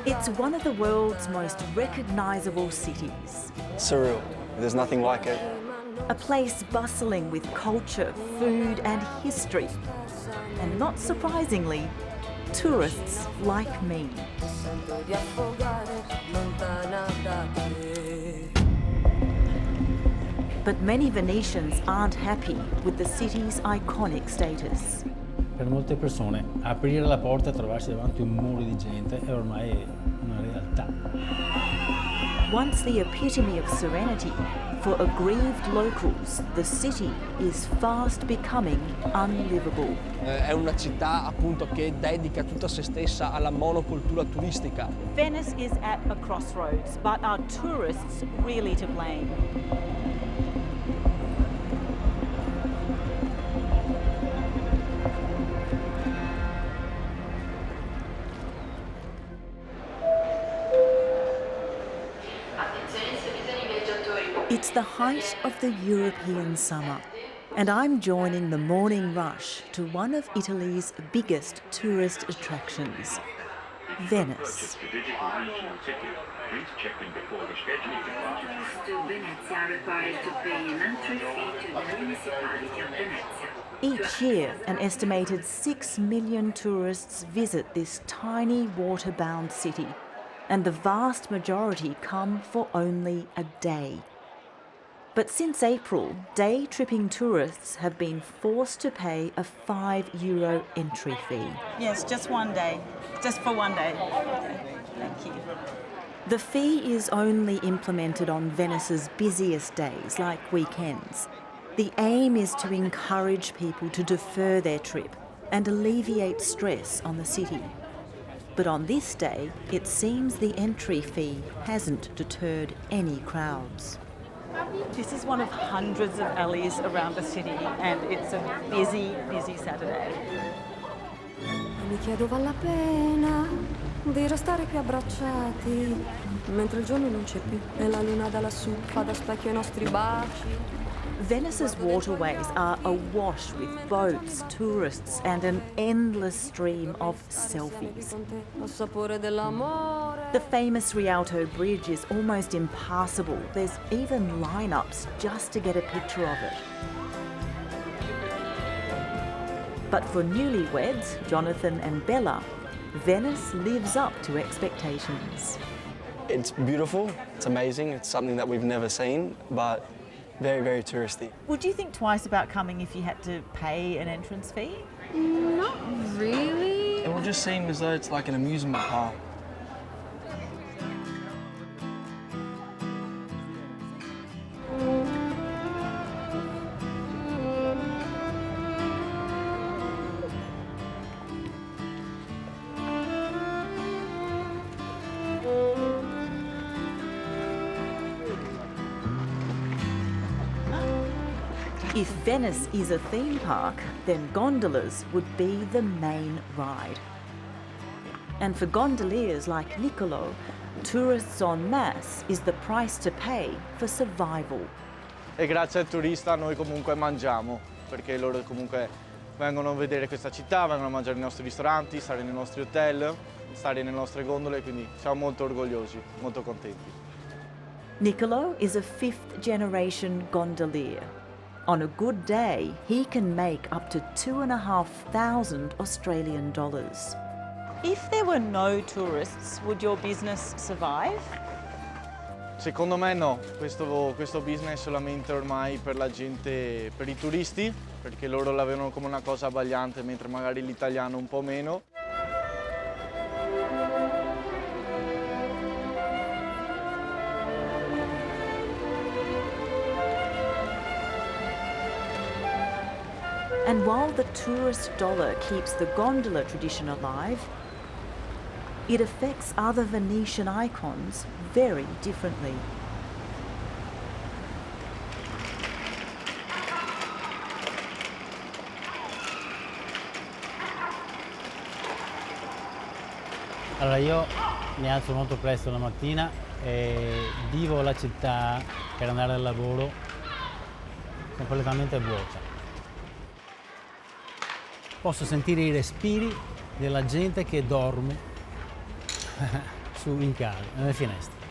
It's one of the world's most recognisable cities. Surreal. There's nothing like it. A place bustling with culture, food and history. And not surprisingly, tourists like me. But many Venetians aren't happy with the city's iconic status. Per molte persone aprire la porta e trovarsi davanti un muro di gente è ormai una realtà. Once the epitome of serenity, for aggrieved locals, the city is fast becoming unlivable. È una città appunto che dedica tutta se stessa alla monocultura turistica. Venice is at a crossroads, but are tourists really to blame? It's the height of the European summer, and I'm joining the morning rush to one of Italy's biggest tourist attractions, Venice. Each year, an estimated 6 million tourists visit this tiny water-bound city, and the vast majority come for only a day. But since April, day-tripping tourists have been forced to pay a €5 entry fee. Yes, just one day. Just for one day. Okay, thank you. The fee is only implemented on Venice's busiest days, like weekends. The aim is to encourage people to defer their trip and alleviate stress on the city. But on this day, it seems the entry fee hasn't deterred any crowds. This is one of hundreds of alleys around the city, and it's a busy, busy Saturday. Mi chiedo vale la pena di restare qui abbracciati mentre il giorno non c'è più e la luna da lassù fa da specchio ai nostri baci. Venice's waterways are awash with boats, tourists and an endless stream of selfies. The famous Rialto Bridge is almost impassable. There's even lineups just to get a picture of it. But for newlyweds, Jonathan and Bella, Venice lives up to expectations. It's beautiful, it's amazing, it's something that we've never seen, but very, very touristy. Would you think twice about coming if you had to pay an entrance fee? Not really. It will just seem as though it's like an amusement park. If Venice is a theme park, then gondolas would be the main ride. And for gondoliers like Niccolo, tourists en masse is the price to pay for survival. E grazie al turista noi comunque mangiamo, perché loro comunque vengono a vedere questa città, vengono a mangiare nei nostri ristoranti, stare nei nostri hotel, stare nelle nostre gondole, quindi siamo molto orgogliosi, molto contenti. Niccolo is a fifth-generation gondolier. On a good day, he can make up to $2,500 Australian dollars. If there were no tourists, would your business survive? Secondo me no, questo business è solamente ormai per la gente, per i turisti, perché loro la vedono come una cosa abbagliante, mentre magari l'italiano un po' meno. And while the tourist dollar keeps the gondola tradition alive, it affects other Venetian icons very differently. Allora io mi alzo molto presto la mattina e vivo la città per andare al lavoro completamente vuota. Posso sentire i respiri della gente che dorme in casa, nelle finestre.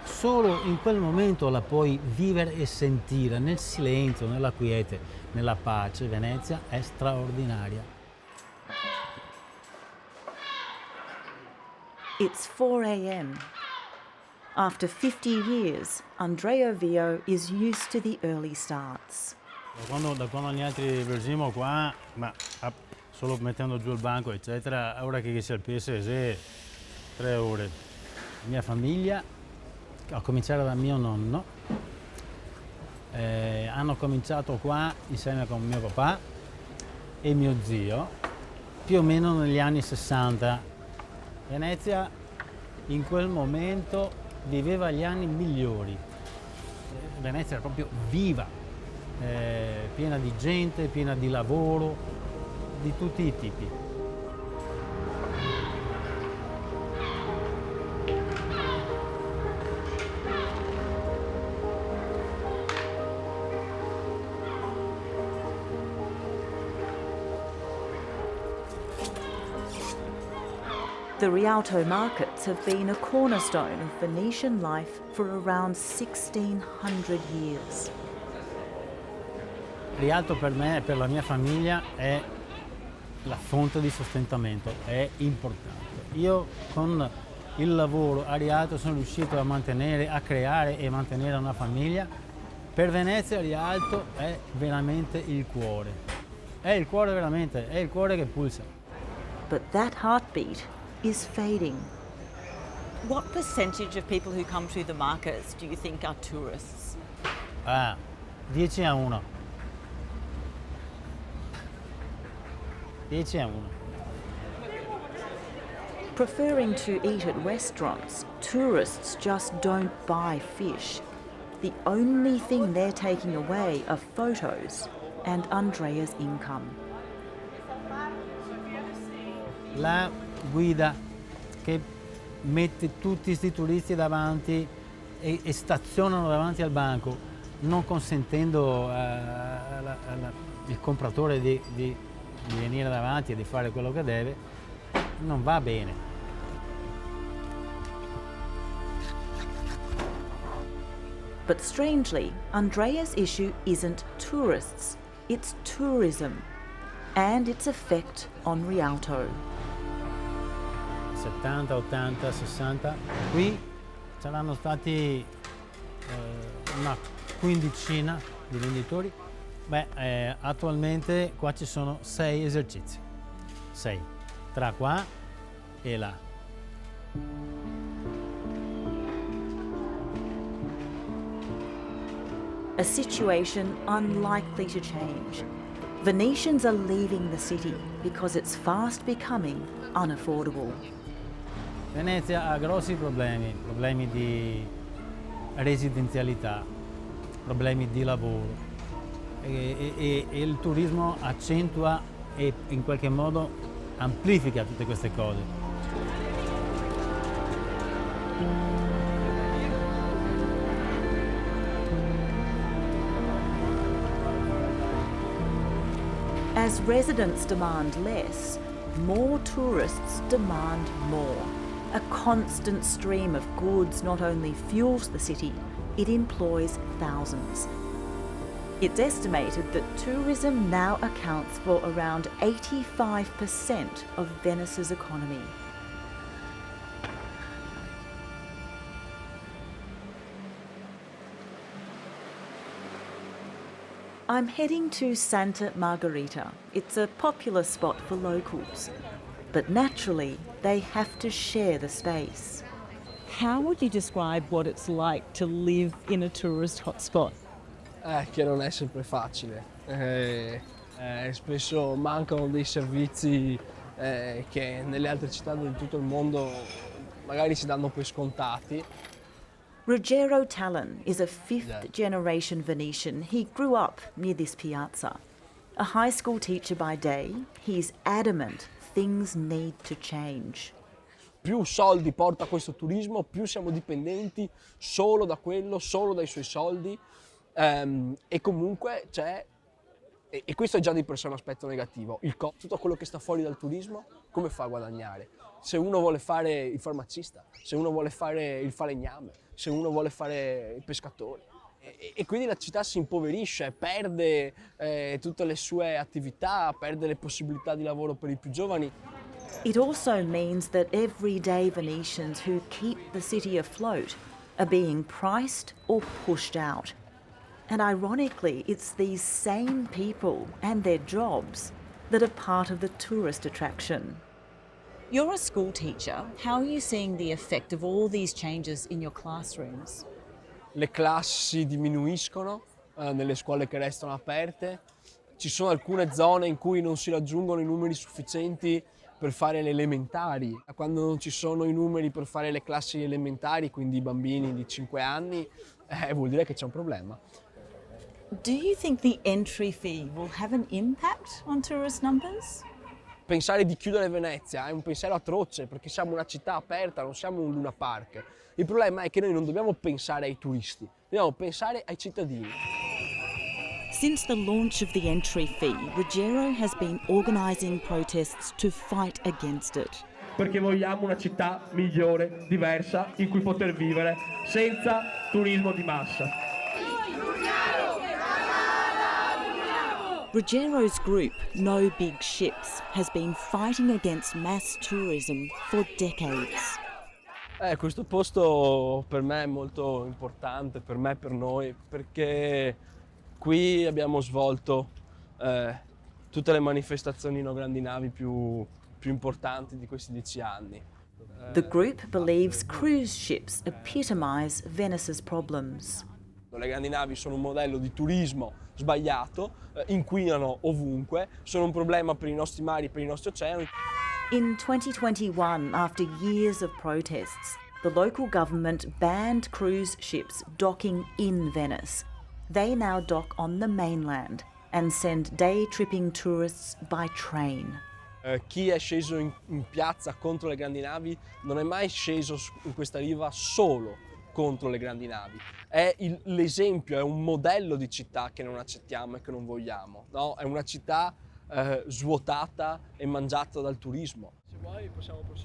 Solo in quel momento la puoi vivere e sentire, nel silenzio, nella quiete, nella pace. Venezia è straordinaria. It's 4 a.m. After 50 years, Andrea Vio is used to the early starts. Da quando gli altri vergimo qua, solo mettendo giù il banco, eccetera, ora che si alpesse, 3 ore. La mia famiglia, a cominciare da mio nonno, hanno cominciato qua insieme con mio papà e mio zio, più o meno negli anni 60. Venezia in quel momento viveva gli anni migliori. Venezia era proprio viva, piena di gente, piena di lavoro, di tutti i tipi. The Rialto markets have been a cornerstone of Venetian life for around 1600 years. Rialto per me e per la mia famiglia è la fonte di sostentamento, è importante. Io con il lavoro a Rialto sono riuscito a creare e mantenere una famiglia. Per Venezia Rialto è veramente il cuore. È il cuore veramente, è il cuore che pulsa. But that heartbeat is fading. What percentage of people who come to the markets do you think are tourists? 10-1. 10-1. Preferring to eat at restaurants, tourists just don't buy fish. The only thing they're taking away are photos and Andrea's income. La guida che mette tutti questi turisti davanti e stazionano davanti al banco, non consentendo al compratore di venire davanti e di fare quello che deve, non va bene. But strangely, Andrea's issue isn't tourists, it's tourism and its effect on Rialto. 70, 80, 60, qui saranno stati una quindicina di venditori. Attualmente qua ci sono 6 esercizi, 6, tra qua e là. A situation unlikely to change. Venetians are leaving the city because it's fast becoming unaffordable. Venezia ha grossi problemi di residenzialità, problemi di lavoro e il turismo accentua e in qualche modo amplifica tutte queste cose. As residents demand less, more tourists demand more. A constant stream of goods not only fuels the city, it employs thousands. It's estimated that tourism now accounts for around 85% of Venice's economy. I'm heading to Santa Margherita. It's a popular spot for locals. But naturally, they have to share the space. How would you describe what it's like to live in a tourist hotspot? Che non è sempre facile. Spesso mancano dei servizi che nelle altre città di tutto il mondo magari si danno per scontati. Ruggero Talon is a fifth-generation Venetian. He grew up near this piazza. A high school teacher by day, he's adamant things need to change. Più soldi porta questo turismo, più siamo dipendenti solo da quello, solo dai suoi soldi, e comunque c'è E questo è già di per sé un aspetto negativo. Tutto quello che sta fuori dal turismo, come fa a guadagnare? Se uno vuole fare il farmacista, se uno vuole fare il falegname, se uno vuole fare il pescatore. E quindi la città si impoverisce, perde tutte le sue attività, perde le possibilità di lavoro per i più giovani. It also means that everyday Venetians who keep the city afloat are being priced or pushed out. And ironically, it's these same people and their jobs that are part of the tourist attraction. You're a school teacher. How are you seeing the effect of all these changes in your classrooms? Le classi diminuiscono nelle scuole che restano aperte, ci sono alcune zone in cui non si raggiungono i numeri sufficienti per fare le elementari. Quando non ci sono i numeri per fare le classi elementari, quindi i bambini di 5 anni, vuol dire che c'è un problema. Do you think the entry fee will have an impact on tourist numbers? Pensare di chiudere Venezia è un pensiero atroce perché siamo una città aperta, non siamo un Luna Park. Il problema è che noi non dobbiamo pensare ai turisti, dobbiamo pensare ai cittadini. Since the launch of the entry fee, Ruggiero has been organising protests to fight against it. Perché vogliamo una città migliore, diversa, in cui poter vivere senza turismo di massa. Ruggiero's group, No Big Ships, has been fighting against mass tourism for decades. Questo posto per me è molto importante, per me e per noi, perché qui abbiamo svolto tutte le manifestazioni no grandi navi più importanti di questi 10 anni. The group believes cruise ships epitomise Venice's problems. Le grandi navi sono un modello di turismo sbagliato, inquinano ovunque, sono un problema per i nostri mari, per i nostri oceani. In 2021, after years of protests, the local government banned cruise ships docking in Venice. They now dock on the mainland and send day-tripping tourists by train. Chi è sceso in piazza contro le grandi navi non è mai sceso in questa riva solo contro le grandi navi. È l'esempio, è un modello di città che non accettiamo e che non vogliamo. No? È una città svuotata e mangiata dal turismo.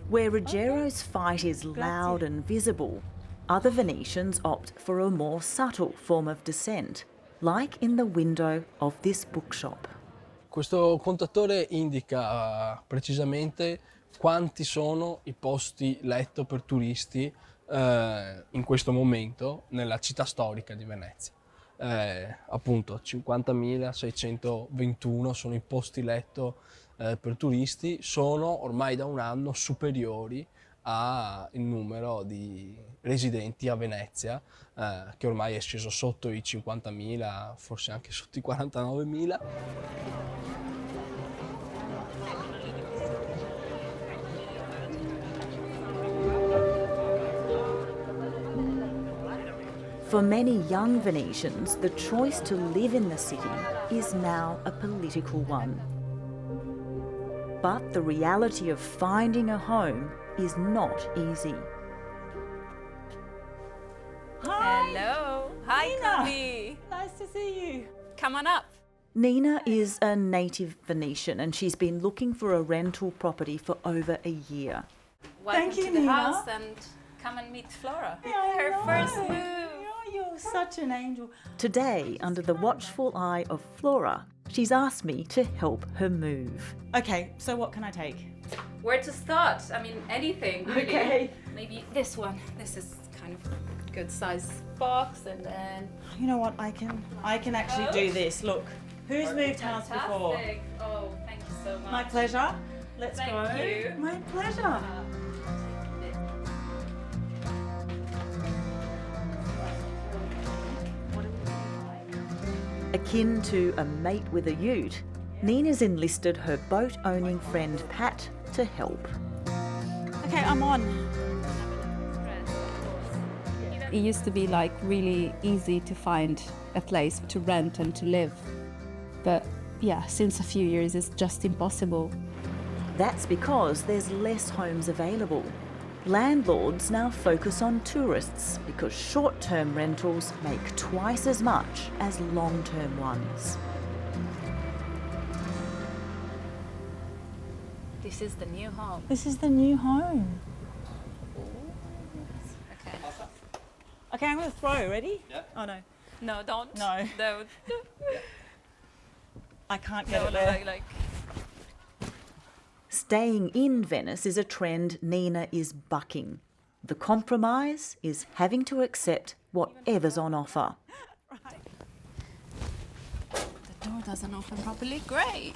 Where Ruggiero's fight is loud and visible, other Venetians opt for a more subtle form of dissent, like in the window of this bookshop. Questo contatore indica precisamente quanti sono i posti letto per turisti in questo momento nella città storica di Venezia. Appunto 50.621 sono i posti letto per turisti, sono ormai da un anno superiori al numero di residenti a Venezia, che ormai è sceso sotto i 50.000, forse anche sotto i 49.000. For many young Venetians, the choice to live in the city is now a political one. But the reality of finding a home is not easy. Hello. Hi, Nina. Kami. Nice to see you. Come on up. Nina is a native Venetian and she's been looking for a rental property for over a year. Welcome Thank you, to the Nina. house and come and meet Flora. I Her know. first move. Oh, you're such an angel. Today, under the watchful eye of Flora, she's asked me to help her move. Okay, so what can I take? Where to start? I mean, anything, really. Okay. Maybe this one. This is kind of good size box, and then... You know what? I can actually do this. Look, who's moved house before? Fantastic. Oh, thank you so much. My pleasure. Let's Thank go. you. My pleasure. Akin to a mate with a ute, Nina's enlisted her boat-owning friend Pat to help. Okay, I'm on. It used to be like really easy to find a place to rent and to live. But yeah, since a few years it's just impossible. That's because there's less homes available. Landlords now focus on tourists because short-term rentals make twice as much as long-term ones. This is the new home. This is the new home. Okay. Okay, I'm going to throw. Ready? Yeah. Oh, no. No, don't. No. Don't. I can't get No, it no, there. like. Staying in Venice is a trend Nina is bucking. The compromise is having to accept whatever's on offer. The door doesn't open properly. Great.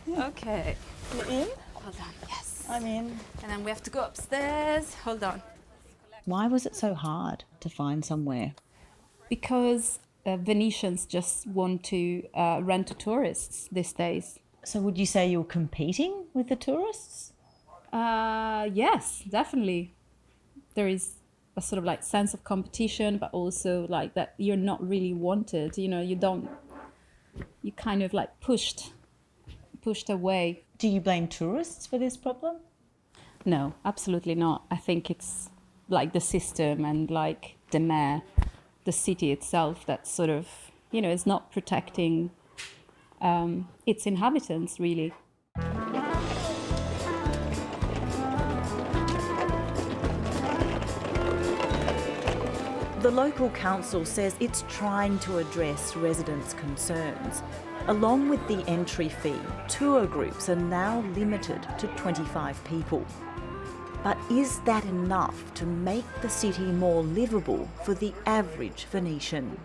Okay. You're in? Hold on. Yes. I'm in. And then we have to go upstairs. Hold on. Why was it so hard to find somewhere? Because Venetians just want to rent to tourists these days. So would you say you're competing with the tourists? Yes, definitely. There is a sort of like sense of competition, but also like that you're not really wanted. You know, you kind of like pushed away. Do you blame tourists for this problem? No, absolutely not. I think it's like the system and like the mayor, the city itself that sort of, is not protecting its inhabitants, really. The local council says it's trying to address residents' concerns. Along with the entry fee, tour groups are now limited to 25 people. But is that enough to make the city more livable for the average Venetian?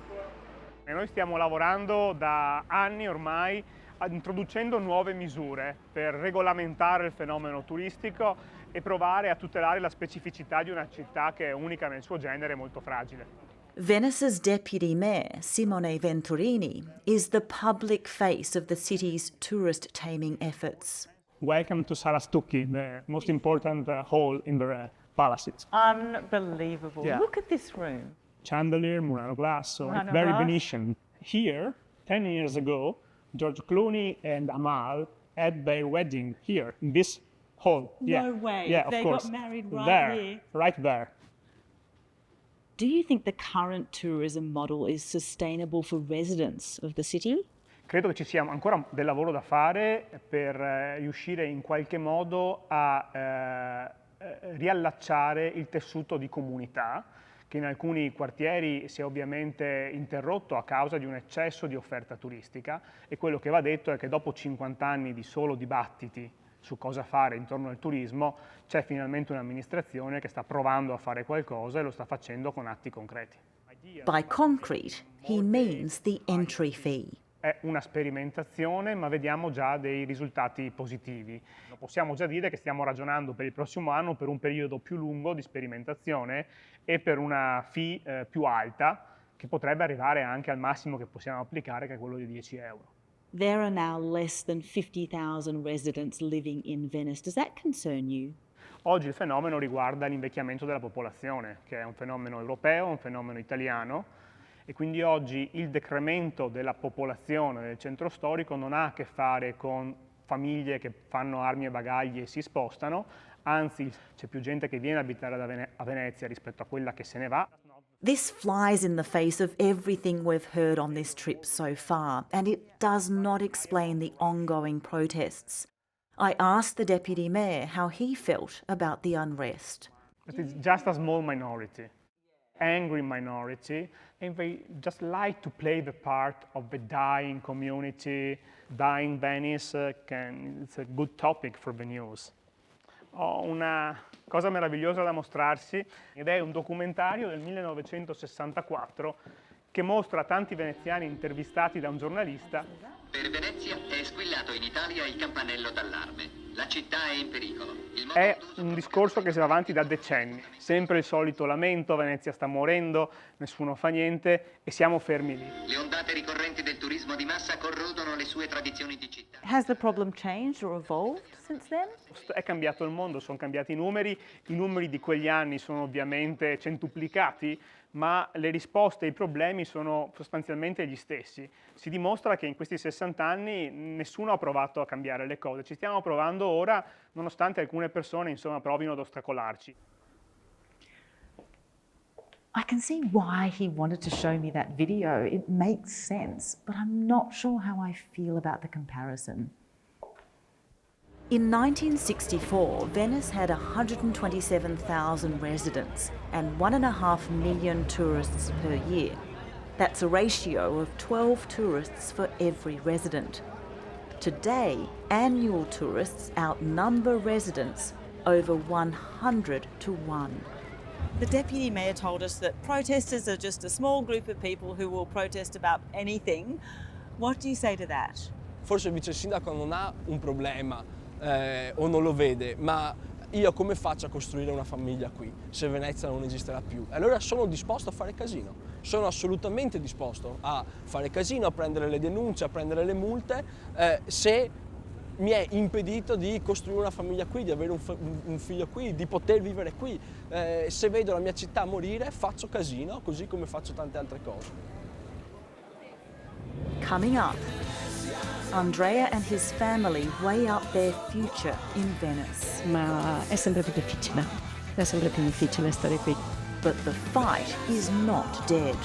E noi stiamo lavorando da anni ormai introducendo nuove misure per regolamentare il fenomeno turistico e provare a tutelare la specificità di una città che è unica nel suo genere e molto fragile. Venice's deputy mayor, Simone Venturini, is the public face of the city's tourist taming efforts. Welcome to Sala Stucchi, the most important hall in the palaces. Unbelievable. Yeah. Look at this room. Chandelier, Murano glass, so Murano it's very glass. Venetian. Here, 10 years ago, George Clooney and Amal had their wedding here in this hall. No way. Yeah, of They course. got married right there, here. right there. Do you think the current tourism model is sustainable for residents of the city? Credo che ci sia ancora del lavoro da fare per riuscire in qualche modo a riallacciare il tessuto di comunità che in alcuni quartieri si è ovviamente interrotto a causa di un eccesso di offerta turistica, e quello che va detto è che dopo 50 anni di solo dibattiti su cosa fare intorno al turismo c'è finalmente un'amministrazione che sta provando a fare qualcosa e lo sta facendo con atti concreti. By concrete, he means the entry fee. È una sperimentazione, ma vediamo già dei risultati positivi. Possiamo già dire che stiamo ragionando per il prossimo anno per un periodo più lungo di sperimentazione e per una fee più alta, che potrebbe arrivare anche al massimo che possiamo applicare, che è quello di 10 euro. There are now less than 50,000 residents living in Venice. Does that concern you? Oggi il fenomeno riguarda l'invecchiamento della popolazione, che è un fenomeno europeo, un fenomeno italiano, e quindi oggi il decremento della popolazione del centro storico non ha a che fare con famiglie che fanno armi e bagagli e si spostano, anzi c'è più gente che viene a abitare a Venezia rispetto a quella che se ne va. This flies in the face of everything we've heard on this trip so far, and it does not explain the ongoing protests. I asked the deputy mayor how he felt about the unrest. But it's just a small minority, angry minority, and they just like to play the part of the dying community, dying Venice. It's a good topic for the news. Ho una cosa meravigliosa da mostrarsi ed è un documentario del 1964 che mostra tanti veneziani intervistati da un giornalista. Per Venezia è squillato in Italia il campanello d'allarme. La città è in pericolo. È un discorso che si va avanti da decenni. Sempre il solito lamento, Venezia sta morendo, nessuno fa niente e siamo fermi lì. Le ondate ricorrenti del turismo di massa corrodono le sue tradizioni di città. Has the problem changed or evolved since then? È cambiato il mondo, sono cambiati i numeri di quegli anni sono ovviamente centuplicati, ma le risposte ai problemi sono sostanzialmente gli stessi. Si dimostra che in questi 60 anni nessuno ha provato a cambiare le cose, ci stiamo provando ora, nonostante alcune persone insomma provino ad ostacolarci. I can see why he wanted to show me that video. It makes sense, but I'm not sure how I feel about the comparison. In 1964, Venice had 127,000 residents and 1.5 million tourists per year. That's a ratio of 12 tourists for every resident. Today, annual tourists outnumber residents over 100 to 1. The Deputy Mayor told us that protesters are just a small group of people who will protest about anything. What do you say to that? Forse il vice sindaco non ha un problema o non lo vede, ma io come faccio a costruire una famiglia qui se Venezia non esisterà più? Allora sono disposto a fare casino, sono assolutamente disposto a fare casino, a prendere le denunce, a prendere le multe, se mi è impedito di costruire una famiglia qui, di avere un figlio qui, di poter vivere qui. Se vedo la mia città morire faccio casino, così come faccio tante altre cose. Coming up, Andrea and his family weigh up their future in Venice. Ma è sempre più difficile stare qui. But the fight is not dead.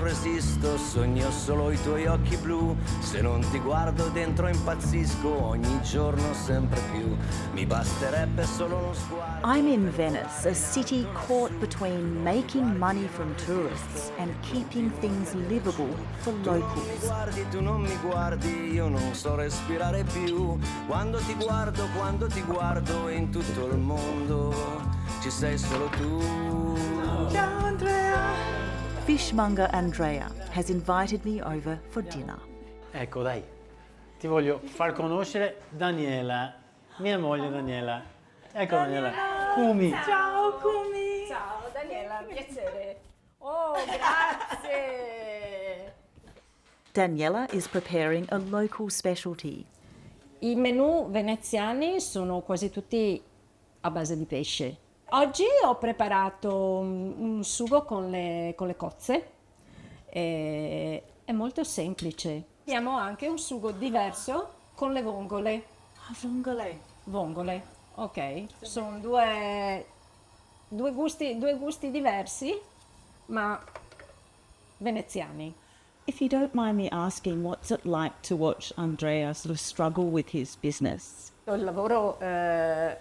Resisto, sogno solo i tuoi occhi blu, se non ti guardo dentro impazzisco, ogni giorno sempre più, mi basterebbe solo uno sguardo. I'm in Venice, a city caught between making money from tourists and keeping things livable for locals. Tu non mi guardi, io non so respirare più, quando ti guardo in tutto il mondo, ci sei solo tu. Ciao Andrea! Fishmonger Andrea has invited me over for dinner. Ecco, dai, ti voglio far conoscere Daniela, mia moglie Daniela. Ecco Daniela, Kumi. Ciao Kumi! Ciao Daniela, piacere. Oh, grazie! Daniela is preparing a local specialty. I menù veneziani sono quasi tutti a base di pesce. Oggi ho preparato un sugo con le cozze, è molto semplice. Abbiamo anche un sugo diverso con le vongole. Vongole? Vongole, ok. Sono due gusti diversi, ma veneziani. If you don't mind me asking, what's it like to watch Andrea sort of struggle with his business? Il lavoro è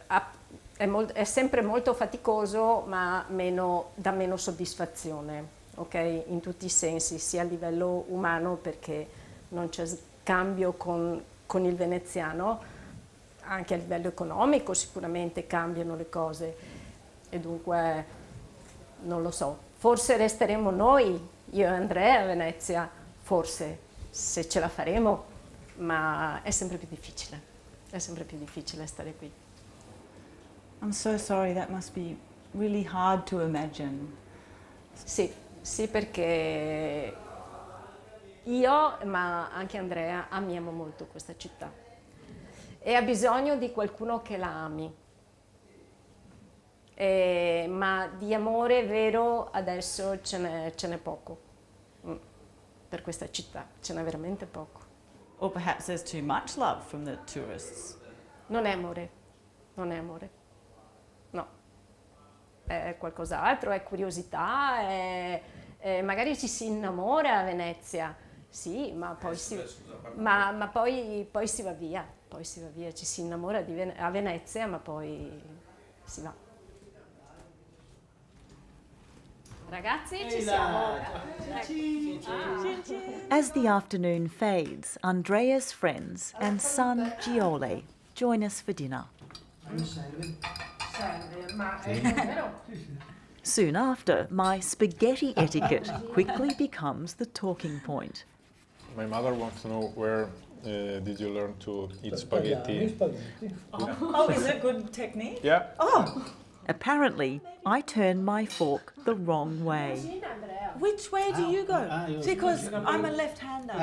sempre molto faticoso, ma dà meno soddisfazione, ok? In tutti i sensi, sia a livello umano, perché non c'è scambio con il veneziano, anche a livello economico sicuramente cambiano le cose, e dunque non lo so, forse resteremo noi, io e Andrea a Venezia, forse, se ce la faremo, ma è sempre più difficile stare qui. I'm so sorry, that must be really hard to imagine. Sì, perché io, ma anche Andrea, amiamo molto questa città e ha bisogno di qualcuno che la ami. Ma di amore vero adesso ce n'è poco per questa città, ce n'è veramente poco. Or perhaps there's too much love from the tourists. Non è amore, no, è qualcos'altro, è curiosità, magari ci si innamora a Venezia, sì, ma poi poi si va via, ci si innamora a Venezia, ma poi si va. Ragazzi, ci siamo. As the afternoon fades, Andrea's friends and son Giole join us for dinner. Soon after, my spaghetti etiquette quickly becomes the talking point. My mother wants to know where did you learn to eat spaghetti? Oh, is it a good technique? Yeah. Oh! Apparently, I turn my fork the wrong way. Which way do you go? Because I'm a left-hander.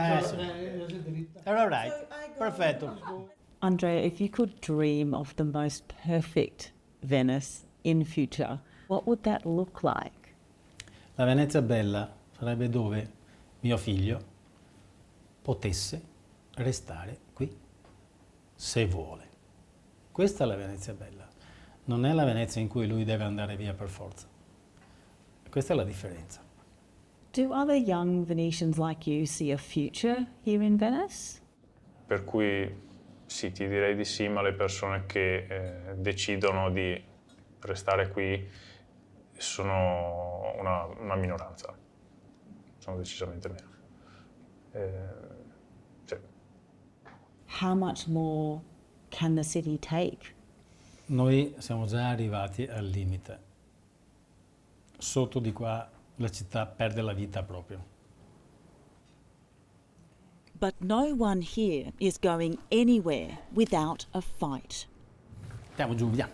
All right, perfetto. Andrea, if you could dream of the most perfect Venice in future, what would that look like? La Venezia bella sarebbe dove mio figlio potesse restare qui, se vuole. Questa è la Venezia bella. Non è la Venezia in cui lui deve andare via per forza. Questa è la differenza. Do other young Venetians like you see a future here in Venice? Per cui Sì, ti direi di sì, ma le persone che decidono di restare qui sono una minoranza, sono decisamente meno. Sì. How much more can the city take? Noi siamo già arrivati al limite. Sotto di qua la città perde la vita proprio. But no one here is going anywhere without a fight. Andiamo giù, via.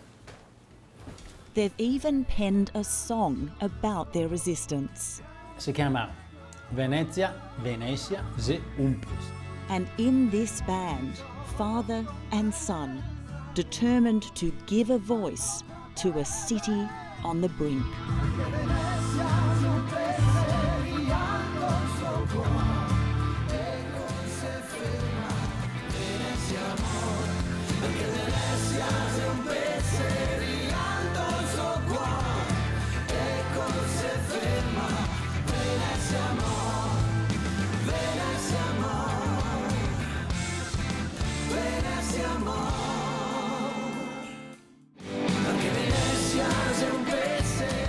They've even penned a song about their resistance. Si chiama Venezia se umpis. And in this band, father and son, determined to give a voice to a city on the brink.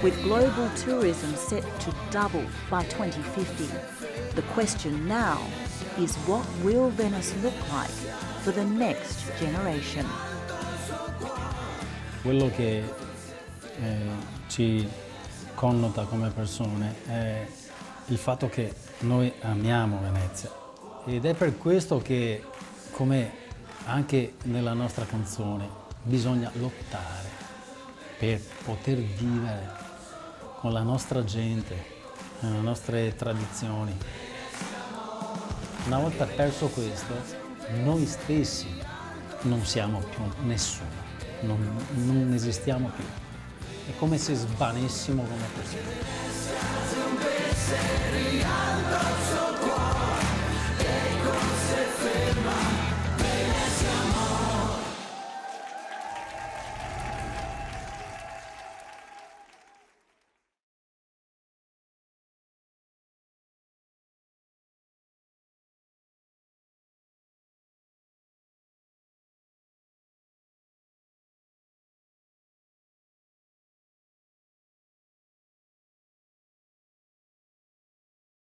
With global tourism set to double by 2050, the question now is what will Venice look like for the next generation? Quello che ci connota come persone è il fatto che noi amiamo Venezia ed è per questo che, come anche nella nostra canzone, bisogna lottare per poter vivere con la nostra gente, le nostre tradizioni. Una volta perso questo, noi stessi non siamo più nessuno, non esistiamo più. È come se svanissimo come persone.